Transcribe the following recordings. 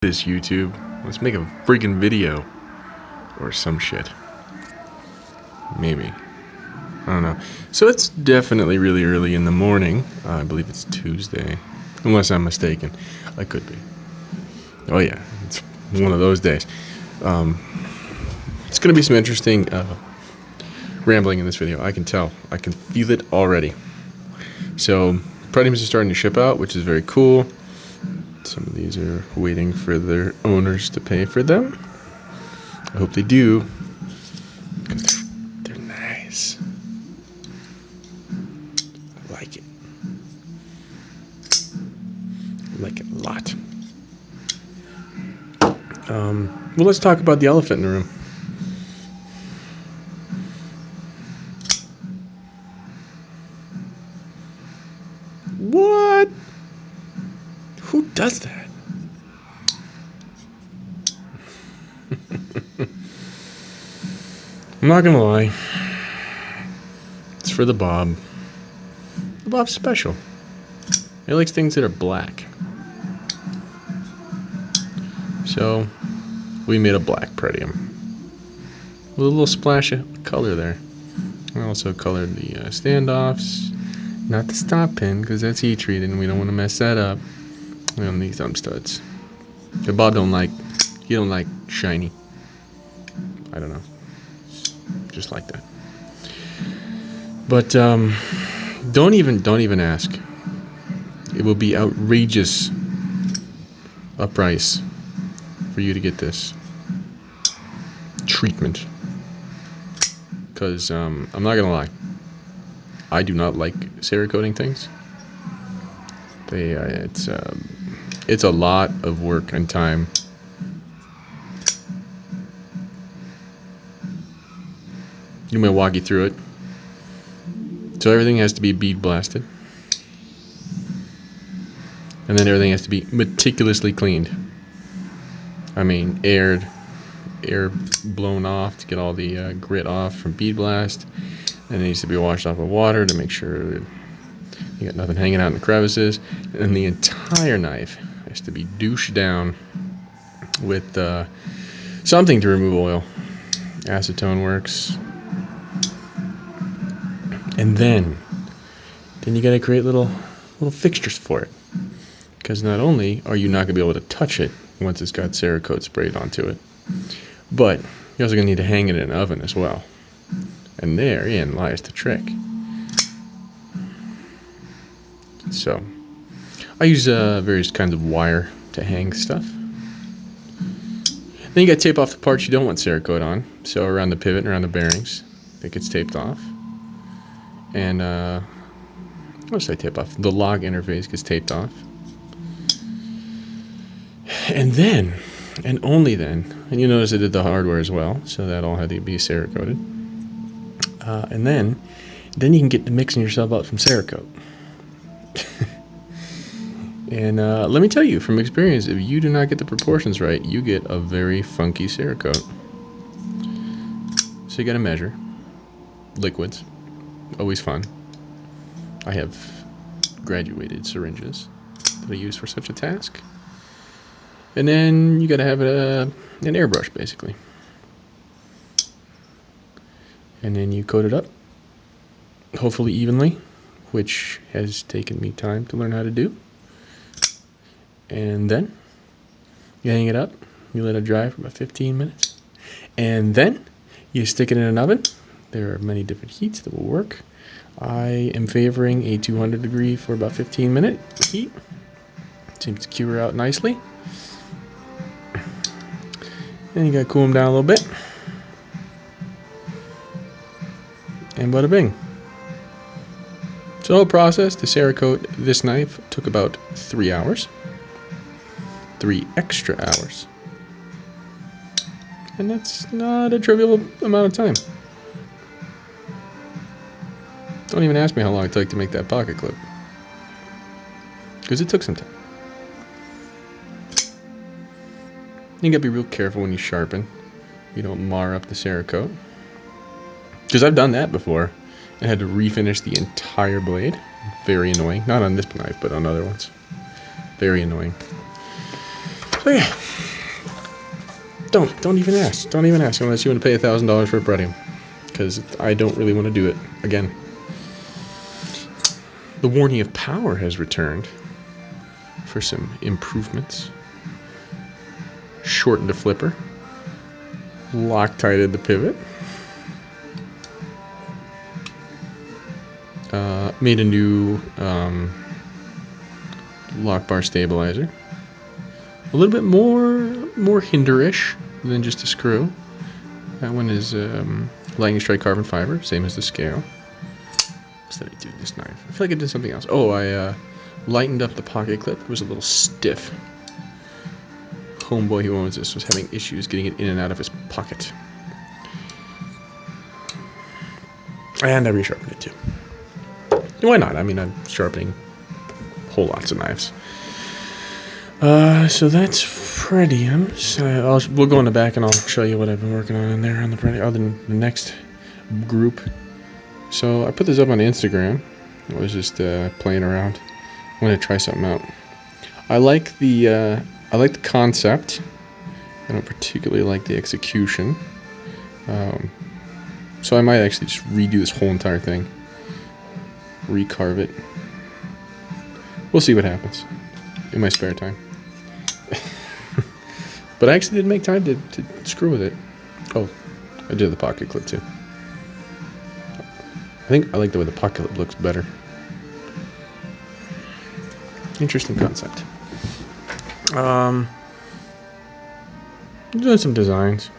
This YouTube. Let's make a freaking video. Or some shit. Maybe. I don't know. So it's definitely really early in the morning. I believe it's Tuesday. Unless I'm mistaken. I could be. Oh yeah. It's one of those days. It's going to be some interesting rambling in this video. I can tell. I can feel it already. So Pretiums are starting to ship out, which is very cool. Some of these are waiting for their owners to pay for them. I hope they do, because they're nice. I like it. I like it a lot. Well, let's talk about the elephant in the room. What? Who does that? I'm not gonna lie. It's for the Bob. The Bob's special. He likes things that are black. So, we made a black Pretium. With a little splash of color there. I also colored the standoffs. Not the stop pin, because that's heat treated and we don't want to mess that up. And these thumb studs. The Bob he don't like shiny. I don't know. Just like that. But don't even ask. It will be outrageous a price for you to get this treatment. Because I'm not gonna lie, I do not like Cerakoting things. It's a lot of work and time. I'm gonna walk you through it. So everything has to be bead blasted, and then everything has to be meticulously cleaned. I mean, air blown off to get all the grit off from bead blast, and it needs to be washed off with water to make sure that you got nothing hanging out in the crevices. And the entire knife has to be douched down with something to remove oil. Acetone works. And then you gotta create little fixtures for it, because not only are you not gonna be able to touch it once it's got Cerakote sprayed onto it, but you're also gonna need to hang it in an oven as well. And therein lies the trick. So I use various kinds of wire to hang stuff. Then you gotta tape off the parts you don't want Cerakote on. So around the pivot and around the bearings, it gets taped off. And what should I tape off? The log interface gets taped off. And then, and only then, and you notice I did the hardware as well, so that all had to be Cerakoted. And then you can get to mixing yourself out from Cerakote. And let me tell you, from experience, if you do not get the proportions right, you get a very funky Cerakote. So you got to measure. Liquids, always fun. I have graduated syringes that I use for such a task. And then you got to have an airbrush, basically. And then you coat it up, hopefully evenly, which has taken me time to learn how to do. And then you hang it up, you let it dry for about 15 minutes. And then you stick it in an oven. There are many different heats that will work. I am favoring a 200 degree for about 15-minute heat. Seems to cure out nicely. Then you gotta cool them down a little bit. And bada bing. So the whole process to Cerakote this knife took about 3 hours. 3 extra hours. And that's not a trivial amount of time. Don't even ask me how long it took to make that pocket clip, because it took some time. You gotta be real careful when you sharpen. You don't mar up the Cerakote. Because I've done that before. I had to refinish the entire blade. Very annoying. Not on this knife, but on other ones. Very annoying. So yeah. Don't even ask. Don't even ask unless you want to pay $1,000 for a Pretium, because I don't really want to do it again. The warning of power has returned for some improvements. Shortened the flipper. Loctited the pivot. Made a new lock bar stabilizer. A little bit more hinderish than just a screw. That one is lightning strike carbon fiber, same as the scale. What did I do with this knife? I feel like I did something else. Oh, I lightened up the pocket clip. It was a little stiff. Homeboy who owns this was having issues getting it in and out of his pocket. And I resharpened it too. Why not? I mean, I'm sharpening whole lots of knives. So that's Pretiums. We'll go in the back and I'll show you what I've been working on in there on the Pretium, other than the next group. So I put this up on Instagram. I was just playing around. I want to try something out. I like the concept. I don't particularly like the execution. So I might actually just redo this whole entire thing. Recarve it. We'll see what happens in my spare time. But I actually did make time to screw with it. Oh, I did the pocket clip too. I think I like the way the pocket clip looks better. Interesting concept. Doing some designs.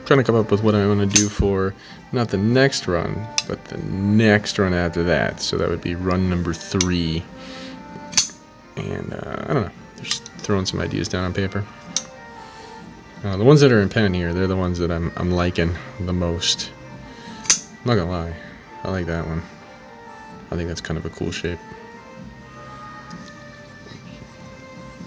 Trying to come up with what I want to do for not the next run, but the next run after that. So that would be run number 3. And I don't know. Just throwing some ideas down on paper. The ones that are in pen here, they're the ones that I'm liking the most. I'm not gonna lie, I like that one. I think that's kind of a cool shape.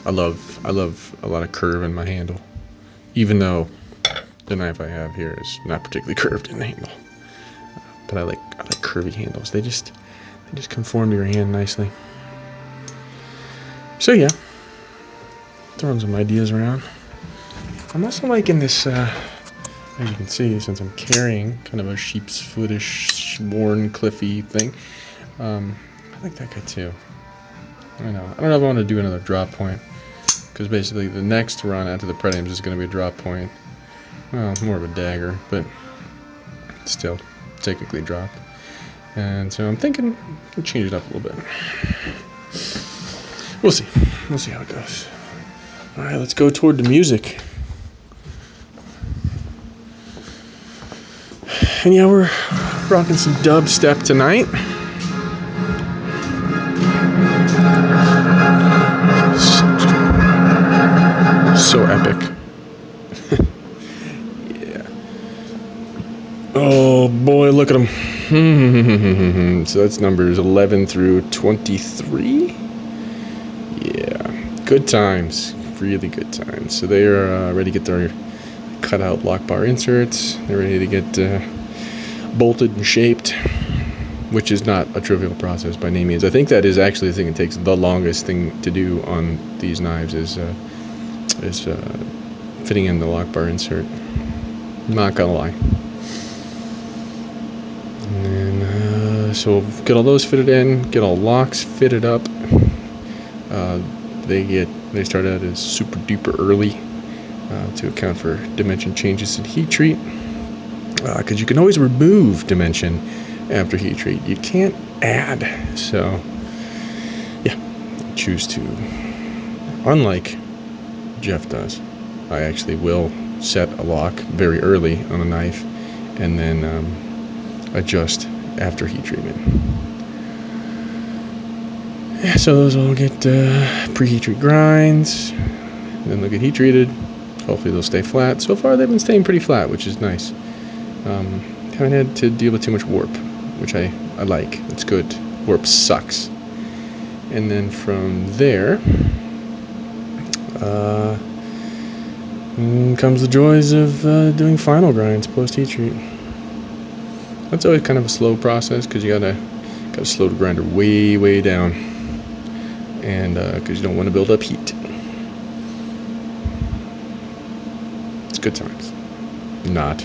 I love a lot of curve in my handle, even though the knife I have here is not particularly curved in the handle. But I like curvy handles. They just conform to your hand nicely. So yeah, throwing some ideas around. I'm also liking this, as you can see, since I'm carrying kind of a sheep's footish, worn, cliffy thing. I like that guy too. I don't know if I want to do another drop point, because basically the next run after the Pretiums is going to be a drop point. Well, more of a dagger, but still technically dropped. And so I'm thinking I'll change it up a little bit. We'll see. We'll see how it goes. All right, let's go toward the music. And yeah, we're rocking some dubstep tonight. So epic. Yeah. Oh boy, look at them. So that's numbers 11 through 23. Yeah, good times. Really good times. So they are ready to get their cutout lock bar inserts. They're ready to get bolted and shaped, which is not a trivial process by any means. I think that is actually the thing that takes the longest thing to do on these knives is fitting in the lock bar insert. Not gonna lie. And then so we'll get all those fitted in, get all locks fitted up. They start out as super duper early to account for dimension changes in heat treat. Because you can always remove dimension after heat treat. You can't add. So, yeah, choose to. Unlike Jeff does, I actually will set a lock very early on a knife and then adjust after heat treatment. Yeah, so those will get pre-heat treat grinds, then they'll get heat treated. Hopefully they'll stay flat. So far they've been staying pretty flat, which is nice. Haven't had to deal with too much warp, which I like. It's good. Warp sucks. And then from there comes the joys of doing final grinds post heat treat. That's always kind of a slow process because you gotta slow the grinder way down, and because you don't want to build up heat. It's good times. Not.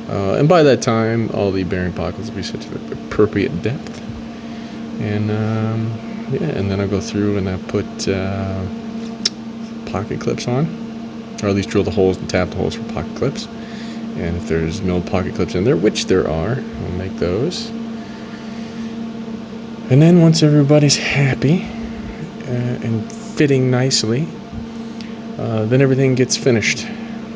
And by that time, all the bearing pockets will be set to the appropriate depth. And yeah, and then I'll go through and I put pocket clips on, or at least drill the holes and tap the holes for pocket clips. And if there's milled pocket clips in there, which there are, I'll make those. And then once everybody's happy and fitting nicely, then everything gets finished.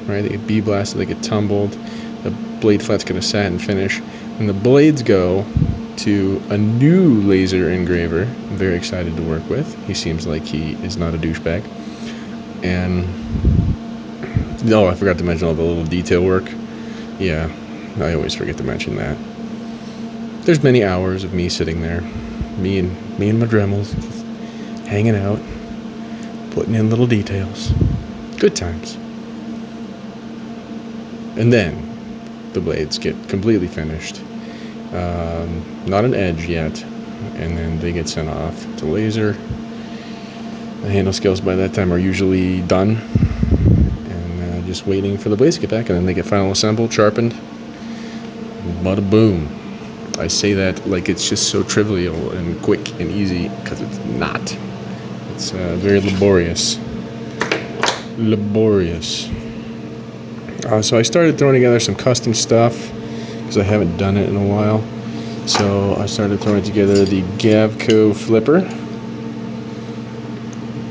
Right? They get bee blasted, they get tumbled, the blade flat's gonna sat and finish, and the blades go to a new laser engraver I'm very excited to work with. He seems like he is not a douchebag. And no, I forgot to mention all the little detail work. Yeah, I always forget to mention that. There's many hours of me sitting there, me and my Dremels, just hanging out, putting in little details. Good times. And then the blades get completely finished. Not an edge yet, and then they get sent off to laser. The handle scales by that time are usually done, and just waiting for the blades to get back, and then they get final assembled, sharpened. Bada boom. I say that like it's just so trivial and quick and easy, because it's not. It's very laborious. So I started throwing together some custom stuff because I haven't done it in a while. So I started throwing together the Gavco flipper.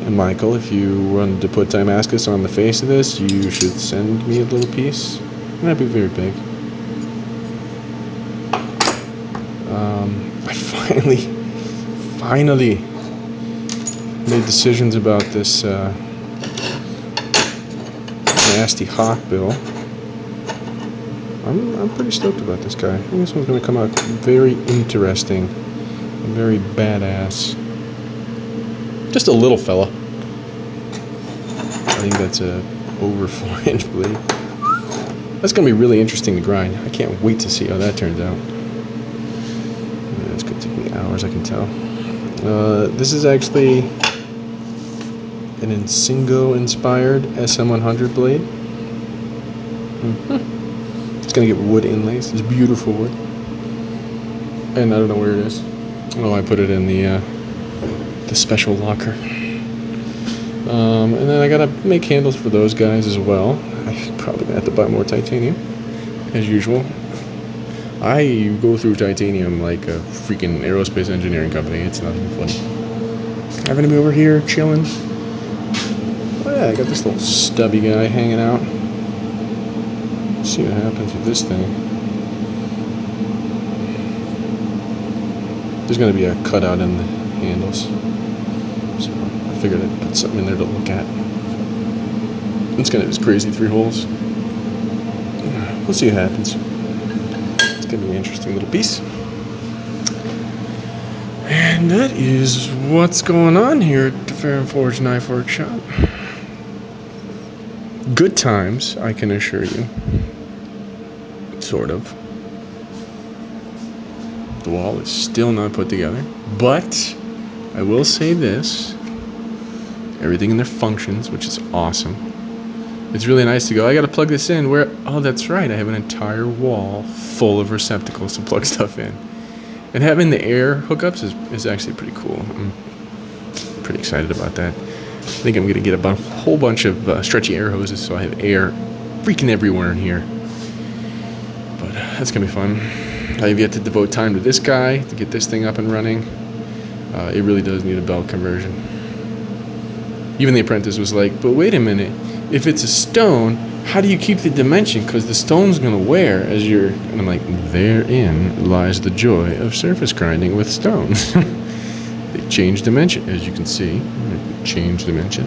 And Michael, if you wanted to put Damascus on the face of this, you should send me a little piece. It might be very big. I finally made decisions about this nasty hawk bill. I'm pretty stoked about this guy. I think this one's going to come out very interesting and very badass. Just a little fella. I think that's a over 4-inch blade. That's going to be really interesting to grind. I can't wait to see how that turns out. It's going to take me hours, I can tell. This is actually an Insingo inspired SM100 blade. It's going to get wood inlays. It's beautiful wood. And I don't know where it is. Oh, I put it in the special locker. And then I gotta make handles for those guys as well. I'm probably gonna have to buy more titanium, as usual. I go through titanium like a freaking aerospace engineering company. It's not even funny. Having to be over here chilling. Oh yeah, I got this little stubby guy hanging out. Let's see what happens with this thing. There's gonna be a cutout in the handles. So I figured I'd put something in there to look at. It's gonna have this crazy 3 holes. We'll see what happens. It's gonna be an interesting little piece. And that is what's going on here at the Fair and Forge Knife Workshop. Good times, I can assure you. Sort of. The wall is still not put together, but I will say this. Everything in there functions, which is awesome. It's really nice to go, I gotta plug this in where, oh, that's right, I have an entire wall full of receptacles to plug stuff in. And having the air hookups is actually pretty cool. I'm pretty excited about that. I think I'm gonna get a whole bunch of stretchy air hoses so I have air freaking everywhere in here. But that's gonna be fun. I have yet to devote time to this guy to get this thing up and running. It really does need a belt conversion. Even the apprentice was like, but wait a minute, if it's a stone, how do you keep the dimension? Because the stone's going to wear as you're... And I'm like, therein lies the joy of surface grinding with stones. They change dimension, as you can see. Change dimension.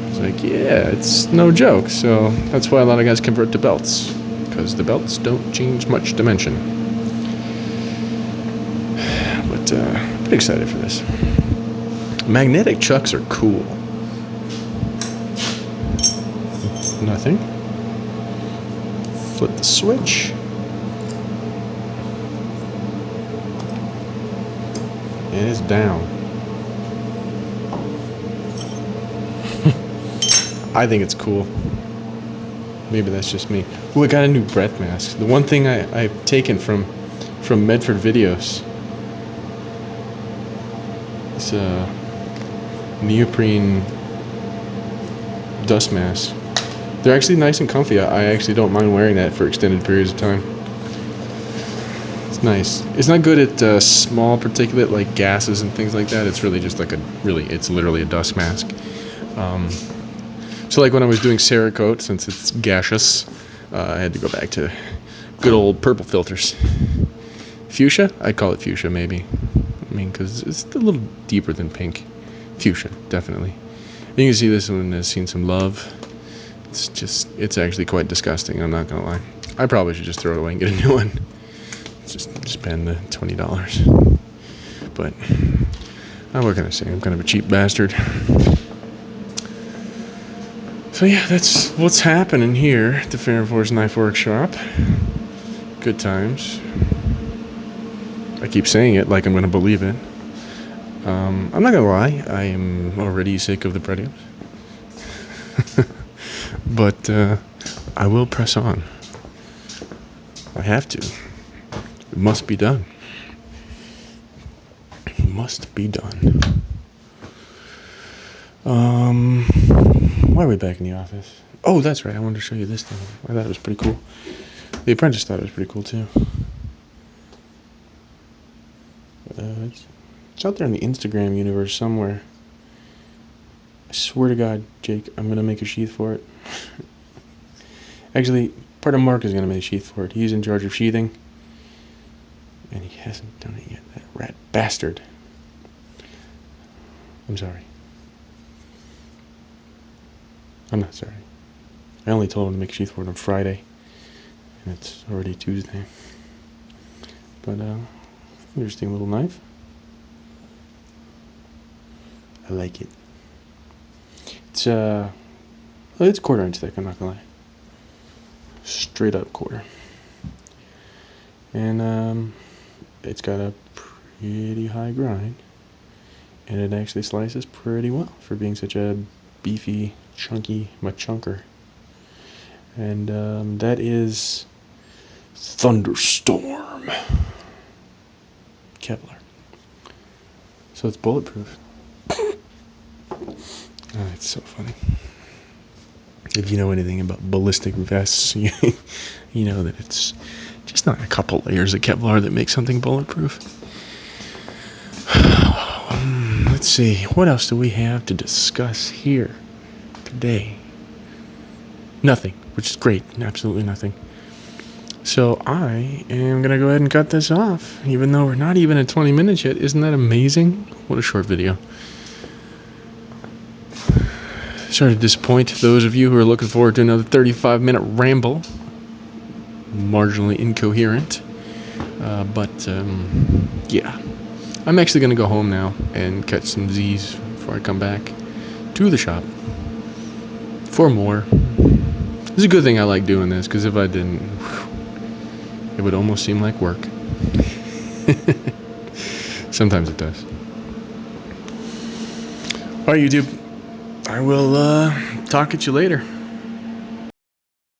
It's like, yeah, it's no joke. So that's why a lot of guys convert to belts. Because the belts don't change much dimension. But pretty excited for this. Magnetic chucks are cool. Nothing. Flip the switch. And it's down. I think it's cool. Maybe that's just me. Ooh, I got a new breath mask. The one thing I've taken from Medford Videos. It's a neoprene dust mask. They're actually nice and comfy. I actually don't mind wearing that for extended periods of time. It's nice. It's not good at small particulate like gases and things like that. It's really just like it's literally a dust mask. So like when I was doing Cerakote, since it's gaseous, I had to go back to good old purple filters. Fuchsia? I'd call it fuchsia maybe. I mean, because it's a little deeper than pink. Fuchsia, definitely. And you can see this one has seen some love. It's actually quite disgusting, I'm not gonna lie. I probably should just throw it away and get a new one. Just spend the $20. But, what can I say? I'm kind of a cheap bastard. So yeah, that's what's happening here at the Fair Force Knife Workshop. Good times. I keep saying it like I'm gonna believe it. I'm not gonna lie, I am already sick of the Pretiums. But I will press on. I have to. It must be done. It must be done. Why are we back in the office? Oh, that's right. I wanted to show you this thing. I thought it was pretty cool. The apprentice thought it was pretty cool too. It's out there in the Instagram universe somewhere. I swear to God, Jake, I'm gonna make a sheath for it. Actually, part of Mark is gonna make a sheath for it. He's in charge of sheathing, and he hasn't done it yet. That rat bastard. I'm sorry. I'm not sorry. I only told him to make a sheath for it on Friday, and it's already Tuesday. But interesting little knife. I like it. It's quarter inch thick, I'm not gonna lie. Straight up quarter. And it's got a pretty high grind, and it actually slices pretty well for being such a beefy, chunky machunker. And that is Thunderstorm Kevlar. So it's bulletproof. Oh, it's so funny. If you know anything about ballistic vests, you know that it's just not a couple layers of Kevlar that make something bulletproof. Let's see, what else do we have to discuss here today? Nothing, which is great. Absolutely nothing. So I am going to go ahead and cut this off, even though we're not even at 20 minutes yet. Isn't that amazing? What a short video. Sorry to disappoint those of you who are looking forward to another 35-minute ramble. Marginally incoherent. But yeah. I'm actually going to go home now and catch some Z's before I come back to the shop for more. It's a good thing I like doing this, because if I didn't, it would almost seem like work. Sometimes it does. Alright, YouTube. I will talk at you later.